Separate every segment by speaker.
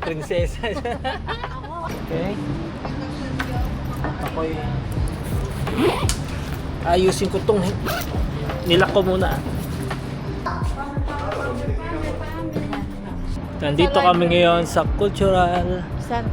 Speaker 1: Prinsesa. Okay. Ako'y ayusin ko tong nilak ko muna. Nandito kami ngayon sa Cultural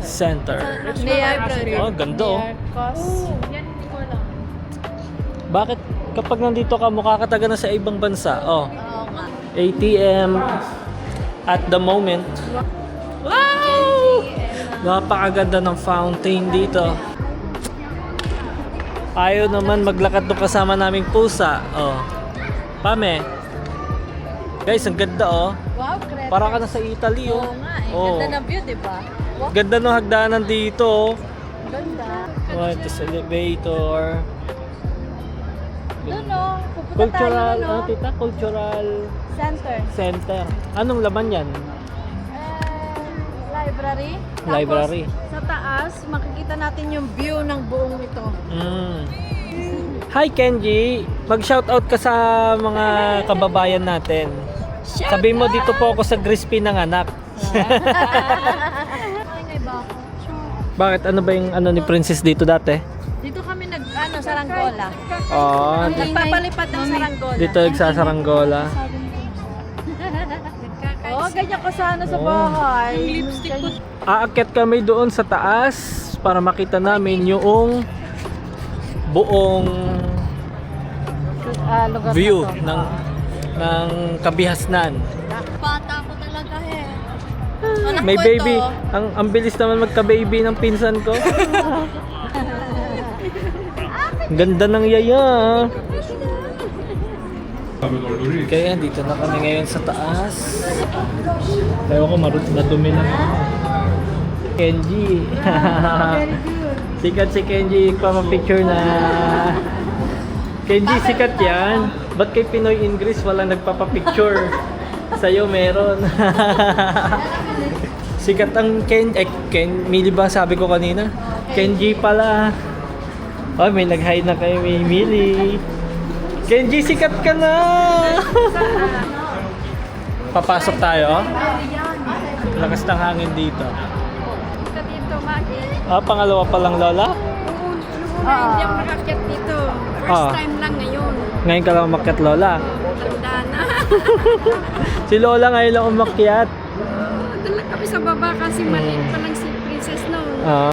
Speaker 1: Center. Oh, ganda oh.
Speaker 2: Yan, hindi ko alam.
Speaker 1: Bakit kapag nandito ka mukha ka taga na sa ibang bansa? Oh.
Speaker 2: Oo nga.
Speaker 1: ATM at the moment. Wow! Napakaganda ng fountain dito. Ayaw naman maglakad doon kasama naming pusa. Oh. Pame. Guys, ang ganda oh.
Speaker 2: Wow, creative.
Speaker 1: Para ka na sa Italy oh.
Speaker 2: Oo nga eh.
Speaker 1: Oh.
Speaker 2: Ganda ng view, di ba? Wow,
Speaker 1: Ganda ng hagdanan dito oh.
Speaker 2: ganda.
Speaker 1: Oh, ito sa elevator.
Speaker 2: Doon no, pupunta
Speaker 1: Cultural,
Speaker 2: tayo
Speaker 1: ano
Speaker 2: no?
Speaker 1: tita? Cultural
Speaker 2: Center.
Speaker 1: Center. Anong laman yan?
Speaker 2: Library.
Speaker 1: Library.
Speaker 2: Tapos, sa taas, makikita natin yung view ng buong ito.
Speaker 1: Mm. Hi Kenji, mag-shoutout ka sa mga kababayan natin. Sabi mo dito po ako sa Crispy ng anak.
Speaker 2: Ay, ngay ba ako?
Speaker 1: Bakit? Ano ba yung ano ni Princess dito dati?
Speaker 2: Dito kami saranggola.
Speaker 1: Oh,
Speaker 2: Nagpapalipad ng saranggola.
Speaker 1: dito nagsasaranggola.
Speaker 2: Oo, ganyan ko sana sa bahay. Yung lipstick ko.
Speaker 1: Aakyat kami doon sa taas para makita namin yung buong
Speaker 2: Lugar
Speaker 1: view
Speaker 2: na to.
Speaker 1: ng Kabihasnan.
Speaker 2: Bata ko talaga eh. Anak
Speaker 1: May
Speaker 2: ko
Speaker 1: baby.
Speaker 2: ito.
Speaker 1: Ang bilis naman magka-baby ng pinsan ko. Ganda ng yaya. Kaya dito na kami ngayon sa taas. Ewan ko, nadumi lang ako. Kenji. Sikat si Kenji, picture na. Kenji, sikat yan. Ba't kay Pinoy English walang nagpapapicture? Sa'yo meron. Sikat ang Mili ba sabi ko kanina? Kenji pala. Oh, may nag-hide na kay Mili. Kenji, sikat ka na! Papasok tayo. Lakas ng hangin dito.
Speaker 2: Ka dito, Maki.
Speaker 1: Ah, pangalawa pa lang, Lola?
Speaker 2: Noon hindi ako nakakyat dito. First time lang ngayon.
Speaker 1: Ngayon ka lang umakyat, Lola.
Speaker 2: Tanda na.
Speaker 1: Si Lola ngayon lang umakyat.
Speaker 2: Doon lang kami sa baba kasi maliit pa lang si Princess noon.
Speaker 1: Ah.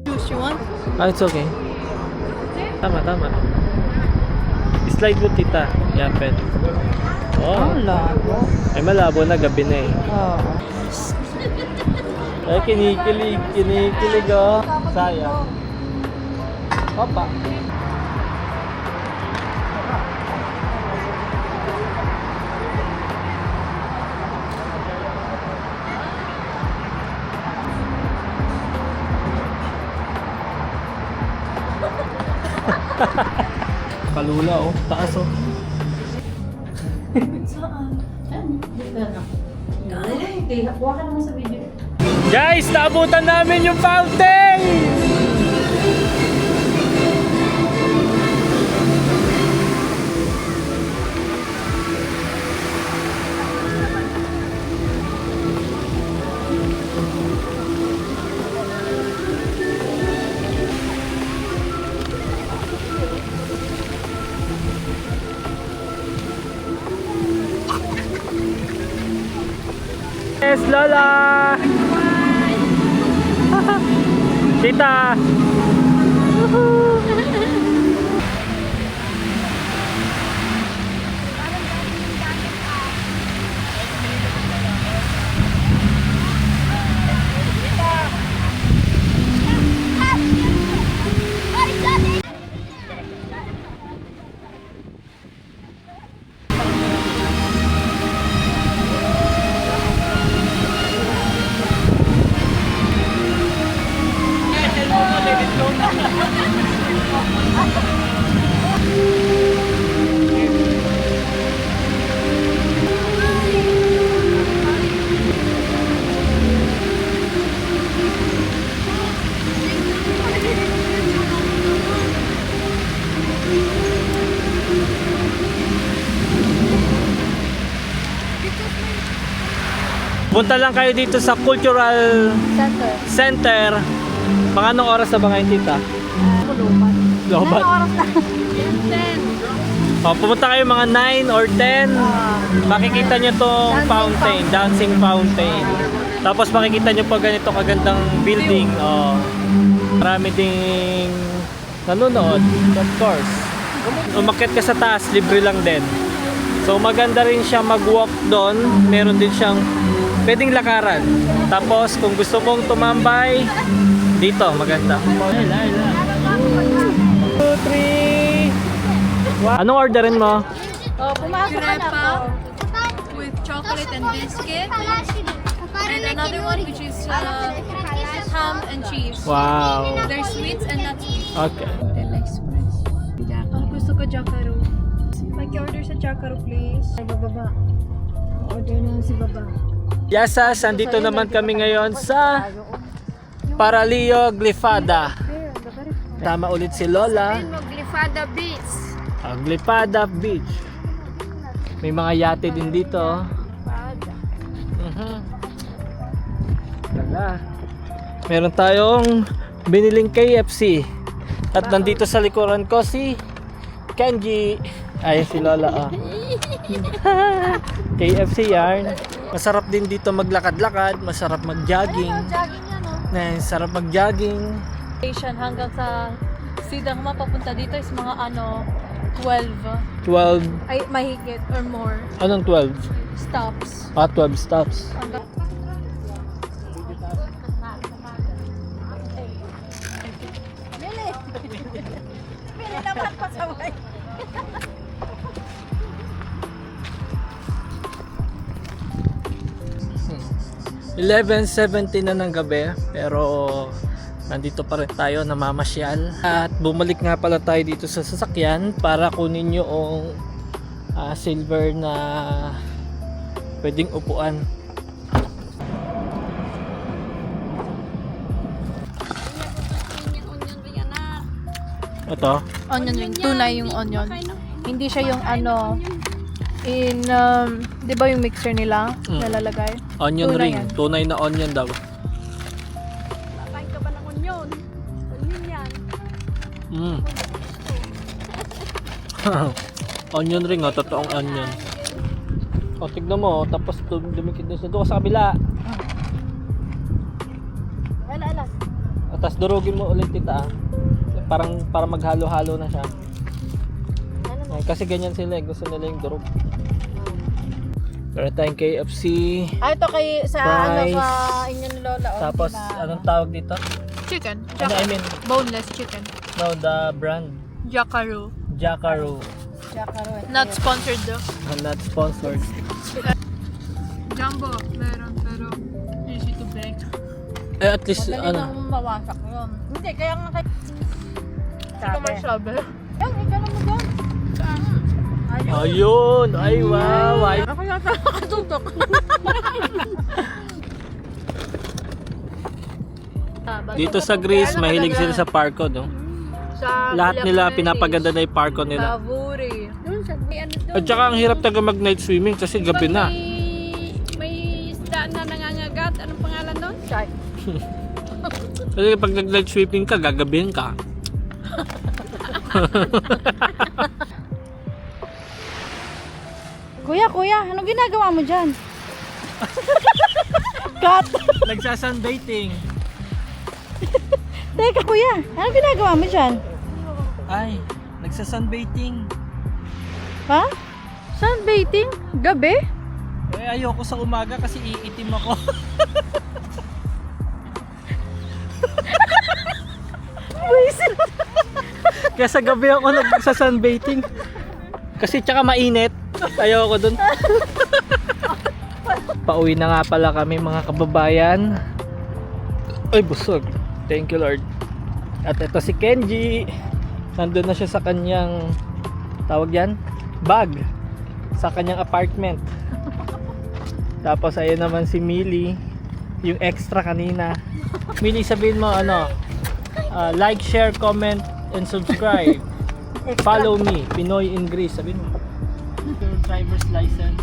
Speaker 2: Juice you want?
Speaker 1: Ah, it's okay. Tama. Slide mo, tita. Yan, pwede. Oh.
Speaker 2: labo.
Speaker 1: Ay, malabo na. Gabi na eh.
Speaker 2: Oo.
Speaker 1: Ay, kinikilig oh. Sayang. Opa. Palula oh. Taas oh.
Speaker 2: Huwag ka naman sa video.
Speaker 1: Guys, naabutan namin yung fountain! Yes, Lola! Tita! Punta lang kayo dito sa Cultural
Speaker 3: Center.
Speaker 1: Center. Mga anong oras na ba ngayon, tita?
Speaker 3: Kuluban.
Speaker 1: Lobat.
Speaker 3: Anong oras na?
Speaker 1: Pumunta kayo mga 9 or 10. Makikita nyo tong fountain, dancing fountain. Tapos makikita nyo pa ganito kagandang building. Marami ding nanonood, of course. Umakyat ka sa taas, libre lang din. So maganda rin siya mag-walk doon. Meron din siyang pwedeng lakaran. Tapos kung gusto mong tumambay, dito maganda. 2, 3. Anong orderin mo?
Speaker 3: Pumasok ka na ako.
Speaker 2: with chocolate and biscuit. And another one which is ham and cheese.
Speaker 1: Wow.
Speaker 2: There's sweets and not sweets.
Speaker 1: Okay.
Speaker 2: Express. Ang gusto ko Jacaro. Mag-order sa Jacaro please.
Speaker 3: Ay, bababa. Order na si Baba.
Speaker 1: Yasas, andito naman kami ngayon sa Paralio Glifada. Tama ulit si Lola.
Speaker 2: Glifada Beach.
Speaker 1: Glifada Beach. May mga yate din dito. Wala. Meron tayong biniling KFC. At nandito sa likuran ko si Kenji. Ay, si Lola. KFC yarn. Masarap din dito maglakad-lakad. Masarap mag-jogging.
Speaker 3: Jogging yan,
Speaker 1: Sarap mag-jogging.
Speaker 3: Station hanggang sa Sidang mapapunta dito is mga 12.
Speaker 1: 12.
Speaker 3: Ay, mahigit or more.
Speaker 1: Anong 12?
Speaker 3: Stops.
Speaker 1: 12 stops.
Speaker 3: Hanggang... Bili! Bili naman pasaway.
Speaker 1: 11:70 na ng gabi, pero nandito pa rin tayo, namamasyal. At bumalik nga pala tayo dito sa sasakyan para kunin yung silver na pwedeng upuan. Ito,
Speaker 3: Onion ring. Tunay yung onion. Hindi siya yung di ba yung mixer nila nalalagay?
Speaker 1: onion
Speaker 3: Tunay
Speaker 1: ring.
Speaker 3: yan.
Speaker 1: Tunay na onion daw.
Speaker 2: Kain ka ba ng onion? Onion yan.
Speaker 1: Onion ring, totoong onion. Tignan mo, tapos dumikit doon sa kabila.
Speaker 3: Ala.
Speaker 1: Tapos durugin mo ulit tita. Parang para maghalo-halo na siya. Kasi ganyan sila, gusto nila yung durog. Meron tayong KFC.
Speaker 3: Ito kay sa
Speaker 1: Fries.
Speaker 3: sa inyo ni Lola.
Speaker 1: Tapos anong tawag dito?
Speaker 3: Chicken.
Speaker 1: I mean,
Speaker 3: Boneless chicken.
Speaker 1: no, the brand.
Speaker 3: Jacaro.
Speaker 1: Jacaro.
Speaker 3: Not sponsored though.
Speaker 1: Not sponsored.
Speaker 2: Jumbo, meron pero easy to bake.
Speaker 1: At least
Speaker 3: mawasak yun. Hindi, kaya nga kay... Sabi. Yung, ikaw mo doon.
Speaker 1: ayun. Ay wow. Ay.
Speaker 3: Ako yata nakatutok.
Speaker 1: Dito sa Greece, mahilig sila sa parko, no? Lahat nila pinapaganda na yung parko nila.
Speaker 3: Lavuri.
Speaker 2: Doon sa may ano doon.
Speaker 1: At saka ang hirap taga mag night swimming kasi gabi na.
Speaker 2: May isda na nangangagat. Anong pangalan doon?
Speaker 3: Shy.
Speaker 1: Kasi pag nag night swimming ka, gagabihin ka.
Speaker 3: Kuya, anong ginagawa mo dyan? Cut!
Speaker 1: Nagsasunbathing.
Speaker 3: Teka kuya, anong ginagawa mo dyan?
Speaker 1: Ay, nagsasunbathing.
Speaker 3: Ha? Sunbathing? Gabi?
Speaker 1: Ayoko sa umaga kasi iitim ako.
Speaker 3: Buisit!
Speaker 1: Kaya sa gabi ako nagsasunbathing. Kasi tsaka mainit. Ayoko dun. Pauwi na nga pala kami mga kababayan. Ay busog. Thank you Lord. At ito si Kenji. Nandun na siya sa kanyang tawag yan? Bag. Sa kanyang apartment. Tapos ayun naman si Millie. Yung extra kanina. Millie, sabihin mo like, share, comment, and subscribe. Follow me, Pinoy in Greece. Sabihin mo. Your driver's license.